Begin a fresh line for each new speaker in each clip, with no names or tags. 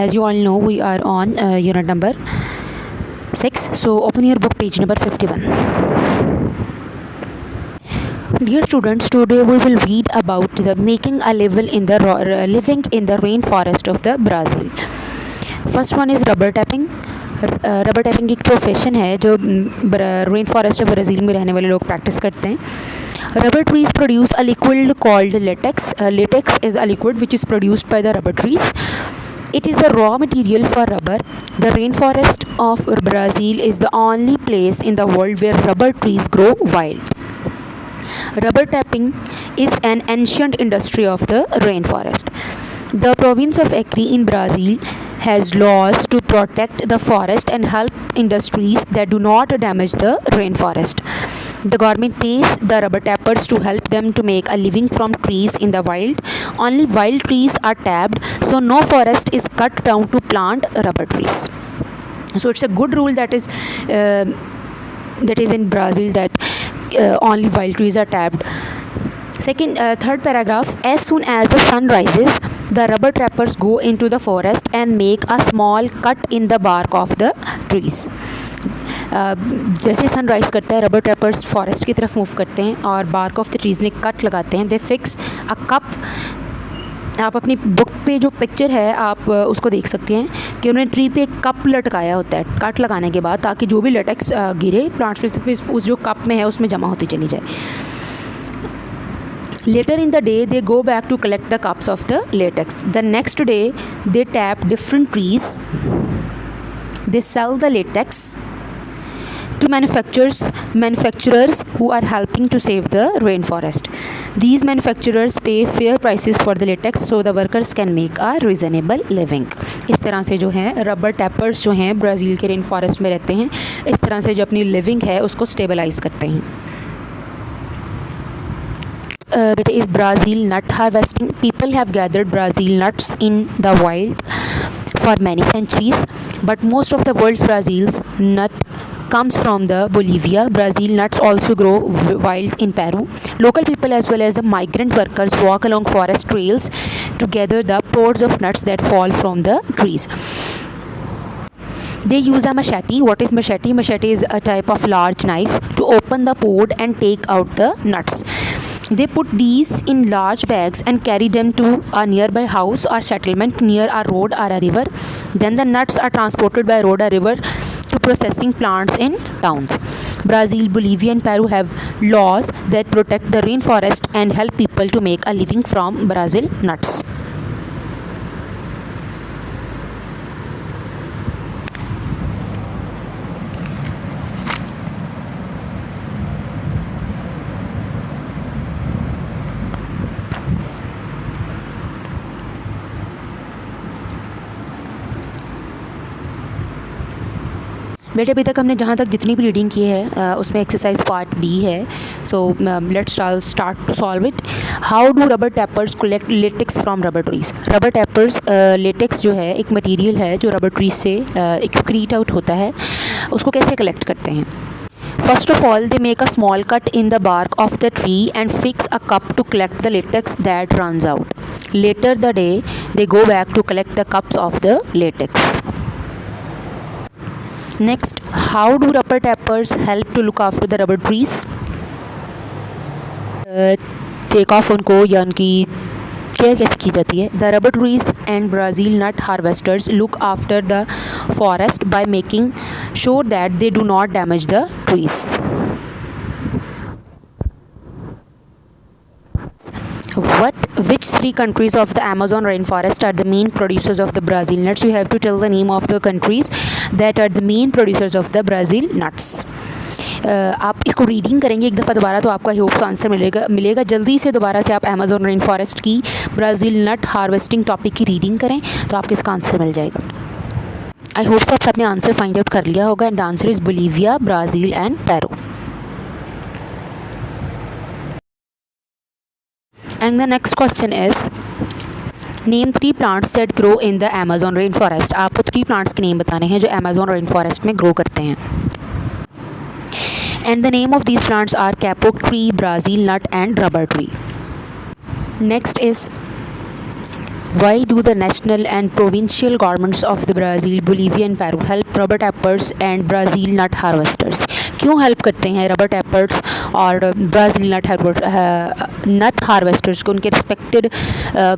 as you all know, we are on unit number 6. So open your book, page number 51. Dear students, today we will read about the making a living in the rainforest of the Brazil. First one is rubber tapping. Rubber tapping एक profession है जो rain forest of Brazil में रहने वाले लोग practice करते हैं. Rubber trees produce a liquid called latex. Latex is a liquid which is produced by the rubber trees. It is the raw material for rubber. The rainforest of Brazil is the only place in the world where rubber trees grow wild. Rubber tapping is an ancient industry of the rainforest. The province of Acre in Brazil has laws to protect the forest and help industries that do not damage the rainforest. The government pays the rubber tappers to help them to make a living from trees in the wild. Only wild trees are tapped, so no forest is cut down to plant rubber trees. So it's a good rule that is in Brazil, that only wild trees are tapped. Third paragraph. As soon as the sun rises, the rubber tappers go into the forest and make a small cut in the bark of the trees. जैसे sunrise करता है, rubber tapers forest की तरफ move करते हैं और bark of the trees में cut लगाते हैं. दे फिक्स अ कप. आप अपनी बुक पे जो पिक्चर है आप उसको देख सकते हैं कि उन्होंने ट्री पे एक कप लटकाया होता है कट लगाने के बाद, ताकि जो भी लेटेक्स गिरे प्लांट्स पे उस जो कप में है उसमें जमा होती चली जाए. Later in the day, they go back to collect the cups of the latex. The next day, they tap different trees. They sell the latex to manufacturers who are helping to save the rainforest. These manufacturers pay fair prices for the latex so the workers can make a reasonable living. इस तरह से जो है rubber tapers जो हैं Brazil के rain forest में रहते हैं, इस तरह से जो अपनी लिविंग है उसको स्टेबलाइज करते हैं. It is Brazil nut harvesting. People have gathered Brazil nuts in the wild for many centuries, but most of the world's Brazil's nut comes from the Bolivia. Brazil nuts also grow wild in Peru. Local people as well as the migrant workers walk along forest trails to gather the pods of nuts that fall from the trees. They use a machete. What is machete? Machete is a type of large knife to open the pod and take out the nuts. They put these in large bags and carry them to a nearby house or settlement near a road or a river. Then the nuts are transported by road or river to processing plants in towns. Brazil, Bolivia and Peru have laws that protect the rainforest and help people to make a living from Brazil nuts. बेटे अभी तक हमने जहाँ तक जितनी भी reading की है उसमें एक्सरसाइज पार्ट बी है. So let's start to solve it. How do rubber tappers collect latex from rubber trees. Rubber tappers latex जो है एक मटेरियल है जो रबर ट्रीज से एक्सक्रीट आउट होता है, उसको कैसे कलेक्ट करते हैं. First of all, they make a small cut in the bark of the tree and fix a cup to collect the latex that runs out. Later the day, they go back to collect the cups of the latex. Next, how do rubber tappers help to look after the rubber trees? Take off उनको या उनकी care कैसे की जाती है. The rubber trees and Brazil nut harvesters look after the forest by making sure that they do not damage the trees. Which three countries of the Amazon rainforest are the main producers of the Brazil nuts? You have to tell the name of the countries that are the main producers of the Brazil nuts. आप इसको reading करेंगे एक दफ़ा दोबारा तो आपका hopes answer मिलेगा. जल्दी से दोबारा से आप अमेज़न रेन फॉरेस्ट की ब्राज़ील नट हार्वेस्टिंग टॉपिक की रीडिंग करें तो आपको इसका आंसर मिल जाएगा. आई होप सब आपने आंसर फाइंड आउट कर लिया होगा. And the answer is Bolivia, Brazil and Peru. And the next question is, name 3 plants that grow in the Amazon rainforest. आपको 3 plants के नेम बताने हैं जो Amazon rainforest में grow करते हैं. And the name of these plants are kapok tree, Brazil nut and rubber tree. Next is, Why do the national and provincial governments of the Brazil, Bolivia and Peru help rubber tappers and Brazil nut harvesters? क्यों help करते हैं rubber tapers और Brazil नट harvesters को उनके respected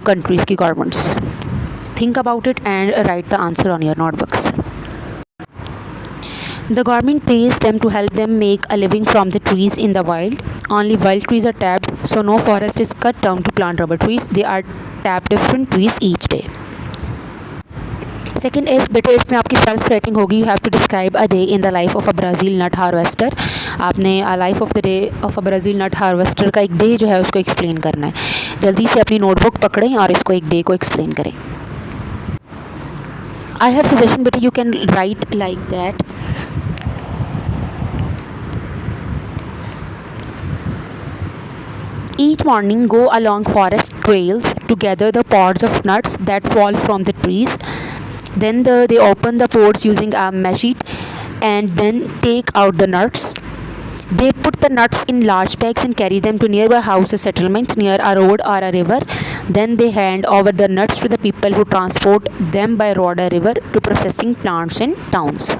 countries की governments? Think about it and write the answer on your notebooks. The government pays them to help them make a living from the trees in the wild. Only wild trees are tapped, so no forest is cut down to plant rubber trees. They are tapped different trees each day. Second is बेटे इसमें आपकी self rating होगी. You have to describe a day in the life of a Brazil nut harvester. आपने life of the day of a Brazil nut harvester का एक day जो है उसको एक्सप्लेन करना है. जल्दी से अपनी नोटबुक पकड़ें और इसको एक डे को एक्सप्लेन करें. I have suggestion, but you can write like that. Each morning go along forest trails to gather the pods of nuts that fall from the trees. Then they open the pods using a machete and then take out the nuts. They put the nuts in large bags and carry them to nearby house or settlement near a road or a river. Then they hand over the nuts to the people who transport them by road or river to processing plants in towns.